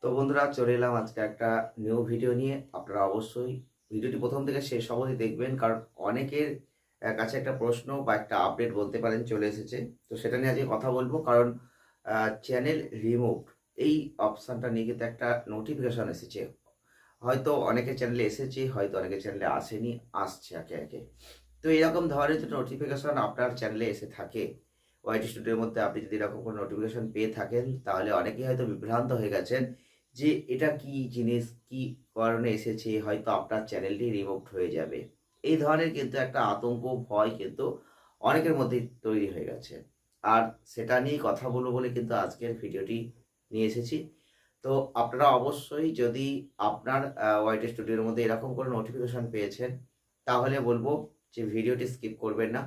তো বন্ধুরা, চলে এলাম আজকে একটা নিউ ভিডিও নিয়ে। আপনারা অবশ্যই ভিডিওটি প্রথম থেকে শেষ অবধি দেখবেন, কারণ অনেকের কাছে একটা প্রশ্ন বা একটা আপডেট বলতে পারেন চলে এসেছে। তো সেটা নিয়ে আজকে কথা বলবো, কারণ চ্যানেল রিমুভ এই অপশানটা নিয়ে কিন্তু একটা নোটিফিকেশন এসেছে। হয়তো অনেকের চ্যানেলে এসেছে, হয়তো অনেকের চ্যানেলে আসেনি, আসছে একে একে। তো এরকম ধরনের যদি নোটিফিকেশন আপনার চ্যানেলে এসে থাকে, ওয়াইটি স্টুডিওর মধ্যে আপনি যদি এরকম কোনো নোটিফিকেশন পেয়ে থাকেন, তাহলে অনেকেই হয়তো বিভ্রান্ত হয়ে গেছেন যে এটা কি জিনিস, কি কারণে এসেছে, হয়তো আপনার চ্যানেলটি রিমুভড হয়ে যাবে। এই ধরনের কিন্তু একটা আতঙ্ক, ভয় কিন্তু অনেকের মধ্যেই তৈরি হয়ে গেছে। আর সেটা নিয়েই কথা বলবো বলে কিন্তু আজকের ভিডিওটি নিয়ে এসেছি। তো আপনারা অবশ্যই যদি আপনার ওয়াইটি স্টুডিওর মধ্যে এরকম কোনো নোটিফিকেশন পেয়েছেন, তাহলে বলবো যে ভিডিওটি স্কিপ করবেন না।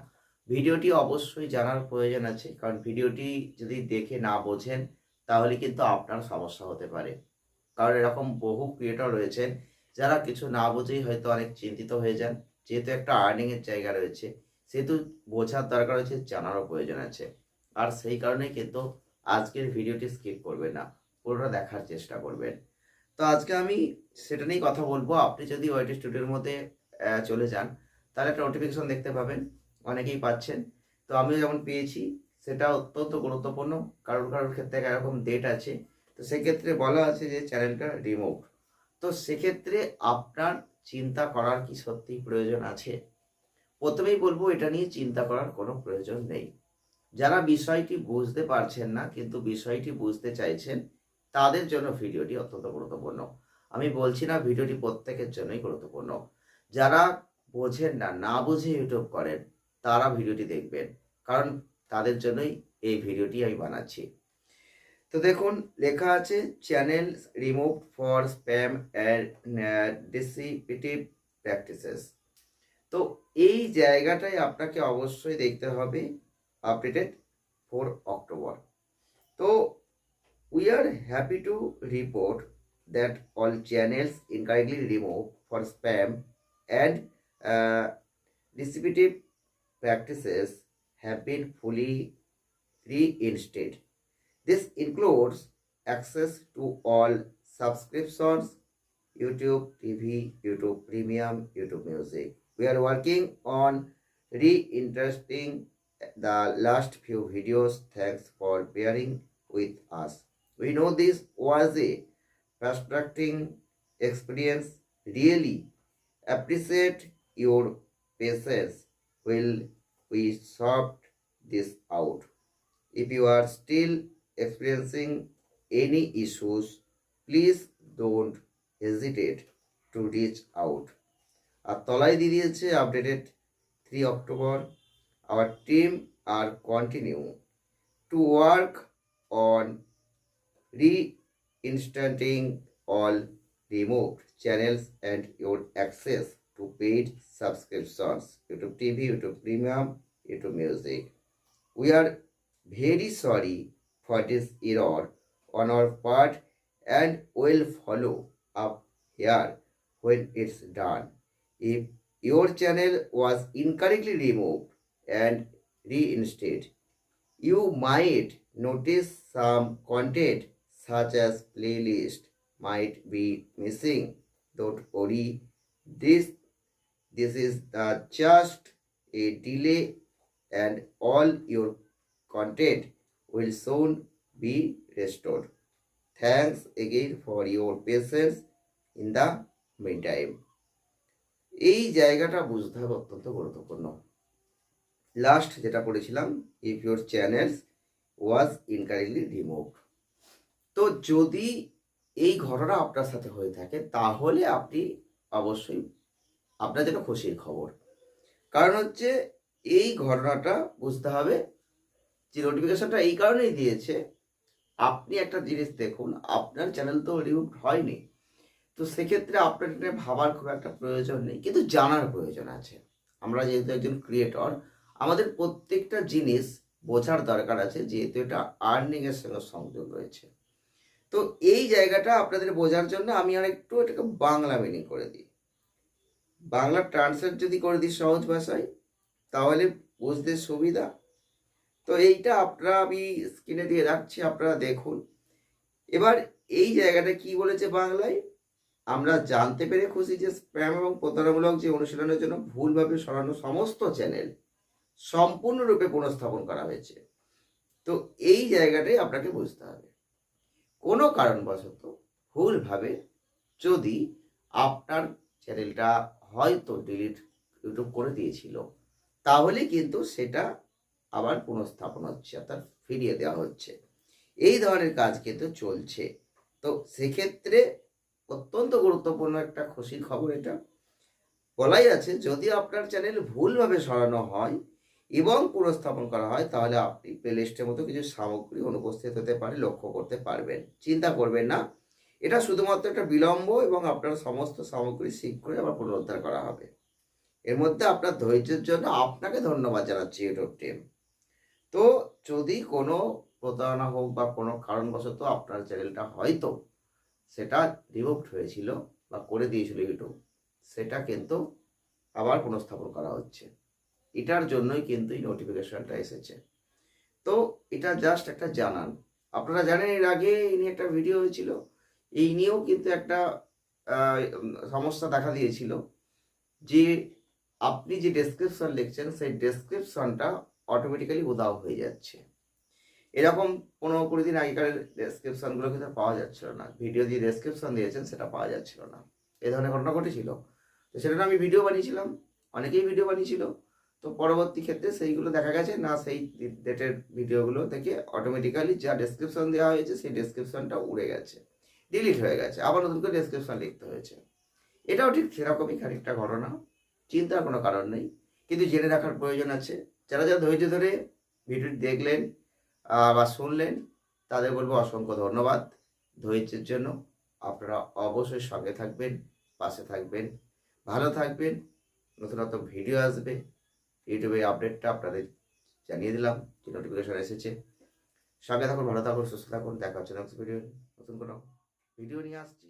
ভিডিওটি অবশ্যই জানার প্রয়োজন আছে, কারণ ভিডিওটি যদি দেখে না বোঝেন, তাহলে কিন্তু আপনার সমস্যা হতে পারে। কারণ এরকম বহু ক্রিয়েটর রয়েছেন যারা কিছু না বুঝেই হয়তো অনেক চিন্তিত হয়ে যান। যেহেতু একটা আর্নিংয়ের জায়গা রয়েছে, সেহেতু বোঝার দরকার রয়েছে, জানারও প্রয়োজন আছে। আর সেই কারণেই কিন্তু আজকের ভিডিওটি স্কিপ করবেন না, পুরোটা দেখার চেষ্টা করবেন। তো আজকে আমি সেটা নিয়েই কথা বলবো। আপনি যদি ওয়াইটি স্টুডিওর মধ্যে চলে যান, তাহলে একটা নোটিফিকেশন দেখতে পাবেন, অনেকেই পাচ্ছেন। তো আমিও যেমন পেয়েছি, সেটা অত্যন্ত গুরুত্বপূর্ণ। কারোর কারোর ক্ষেত্রে এরকম ডেট আছে, তো সেক্ষেত্রে বলা আছে যে চ্যানেলটা রিমুভ। তো সেক্ষেত্রে আপনার চিন্তা করার কি সত্যি প্রয়োজন আছে? প্রথমেই বলবো, এটা নিয়ে চিন্তা করার কোনো প্রয়োজন নেই। যারা বিষয়টি বুঝতে পারছেন না কিন্তু বিষয়টি বুঝতে চাইছেন, তাদের জন্য ভিডিওটি অত্যন্ত গুরুত্বপূর্ণ। আমি বলছি না ভিডিওটি প্রত্যেকের জন্যই গুরুত্বপূর্ণ। যারা বোঝেন না, না বুঝে ইউটিউব করেন, তারা ভিডিওটি দেখবেন, কারণ তাদের জন্যই এই ভিডিওটি আমি বানাচ্ছি। তো দেখুন, লেখা আছে channel remove for spam and deceptive practices. তো এই জায়গাটাই আপনাকে অবশ্যই দেখতে হবে, updated 4 October. So we are happy to report that all channels incorrectly removed for spam and deceptive practices have been fully reinstated. This includes access to all subscriptions, YouTube TV, YouTube Premium, YouTube Music. We are working on reinteresting the last few videos. Thanks for bearing with us. We know this was a frustrating experience. Really appreciate your patience while we sort this out. If you are still experiencing any issues, please don't hesitate to reach out. আর তলায় দিয়ে দিয়েছে updated 3 October. Our team are continue to work on reinstating all removed channels and your access to paid subscriptions, YouTube TV, YouTube Premium, YouTube Music. We are very sorry for this error on our part and will follow up here when it's done. If your channel was incorrectly removed and reinstated, you might notice some content such as playlist might be missing. Don't worry, this is just a delay and all your content will soon be restored. Thanks again for your patience in the meantime. এই জায়গাটা বুঝতে হবে, অত্যন্ত গুরুত্বপূর্ণ। Last যেটা পড়েছিলাম, if your channels was incorrectly removed. তো যদি এই ঘটনা আপনার সাথে হয়ে থাকে, তাহলে আপনি অবশ্যই, আপনার জন্য খুশির খবর। কারণ হচ্ছে, এই ঘটনাটা বুঝতে হবে যে নোটিফিকেশনটা এই কারণেই দিয়েছে। আপনি একটা জিনিস দেখুন, আপনার চ্যানেল তো রিমুভ হয়নি, তো সেক্ষেত্রে আপনার এটা ভাবার খুব একটা প্রয়োজন নেই, কিন্তু জানার প্রয়োজন আছে। আমরা যেহেতু একজন ক্রিয়েটর, আমাদের প্রত্যেকটা জিনিস বোঝার দরকার আছে, যেহেতু এটা আর্নিংয়ের সঙ্গে সংযোগ রয়েছে। তো এই জায়গাটা আপনাদের বোঝার জন্য আমি আর একটু এটাকে বাংলা মিনিং করে দিই, বাংলা ট্রান্সলেট যদি করে দিই সহজ ভাষায়, তাহলে বুঝতে সুবিধা। তো এইটা আপনারা, আমি স্ক্রিনে দিয়ে রাখছি, আপনারা দেখুন। এবার এই জায়গাটা কি বলেছে বাংলায়, আমরা জানতে পেরে খুশি যে স্প্যাম এবং প্রতারণামূলক যে অনুশীলনের জন্য ভুলভাবে সরানো সমস্ত চ্যানেল সম্পূর্ণরূপে পুনঃস্থাপন করা হয়েছে। তো এই জায়গাটাই আপনাকে বুঝতে হবে, কোনো কারণবশত ভুলভাবে যদি আপনার চ্যানেলটা হয়তো ডিলিট ইউটিউব করে দিয়েছিল, তাহলে কিন্তু সেটা আবার পুনঃস্থাপন হচ্ছে, অর্থাৎ ফিরিয়ে দেওয়া হচ্ছে। এই ধরনের কাজ কিন্তু চলছে। তো সেক্ষেত্রে অত্যন্ত গুরুত্বপূর্ণ একটা খুশির খবর এটা। বলাই আছে যদি আপনার চ্যানেল ভুলভাবে সরানো হয় এবং পুনঃস্থাপন করা হয়, তাহলে আপনি প্লেলিস্টের মতো কিছু সামগ্রী অনুপস্থিত হতে পারে লক্ষ্য করতে পারবেন। চিন্তা করবেন না, এটা শুধুমাত্র একটা বিলম্ব এবং আপনার সমস্ত সামগ্রী শীঘ্রই আবার পুনরুদ্ধার করা হবে। এর মধ্যে আপনার ধৈর্যের জন্য আপনাকে ধন্যবাদ জানাচ্ছি ইউটিউব টিম। তো যদি কোনো প্রতারণা হোক বা কোনো কারণবশত আপনার চ্যানেলটা হয়তো সেটা রিমুভড হয়েছিল বা করে দিয়েছিল ইউটিউব, সেটা কিন্তু আবার পুনঃস্থাপন করা হচ্ছে। এটার জন্যই কিন্তু এই নোটিফিকেশনটা এসেছে। তো এটা জাস্ট একটা জানান। আপনারা জানেন এর আগে এই নিয়ে একটা ভিডিও হয়েছিল, এই নিয়েও কিন্তু একটা সমস্যা দেখা দিয়েছিল যে আপনি যে ডেসক্রিপশন লিখছেন সেই ডেসক্রিপশনটা অটোমেটিক্যালি উধাও হয়ে যাচ্ছে। এরকম 15-20 দিন আগেকার ডেসক্রিপশনগুলো কিন্তু পাওয়া যাচ্ছিল না, ভিডিও যে ডেসক্রিপশন দিয়েছেন সেটা পাওয়া যাচ্ছিল না। এই ধরনের ঘটনা ঘটেছিল। তো সেটা আমি ভিডিও বানিয়েছিলাম, অনেকেই ভিডিও বানিয়েছিল। তো পরবর্তী ক্ষেত্রে সেইগুলো দেখা গেছে না, সেই ডেটের ভিডিওগুলো থেকে অটোমেটিক্যালি যা ডেসক্রিপশন দেওয়া হয়েছে সেই ডেসক্রিপশনটা উড়ে গেছে, ডিলিট হয়ে গেছে, আবার নতুন করে ডেসক্রিপশন লিখতে হয়েছে। এটাও ঠিক সেরকমই খানিকটা ঘটনা, চিন্তার কোনো কারণ নেই, কিন্তু জেনে রাখার প্রয়োজন আছে। যারা যারা ধৈর্য ধরে ভিডিওটি দেখলেন বা শুনলেন, তাদের বলবো অসংখ্য ধন্যবাদ ধৈর্যের জন্য। আপনারা অবশ্যই সঙ্গে থাকবেন, পাশে থাকবেন, ভালো থাকবেন। নতুন নতুন ভিডিও আসবে, ইউটিউবে আপডেটটা আপনাদের জানিয়ে দিলাম যে নোটিফিকেশন এসেছে। সঙ্গে থাকুন, ভালো থাকুন, সুস্থ থাকুন। দেখা হচ্ছে নেক্সট ভিডিও, নতুন কোনো ভিডিও নিয়ে আসছি।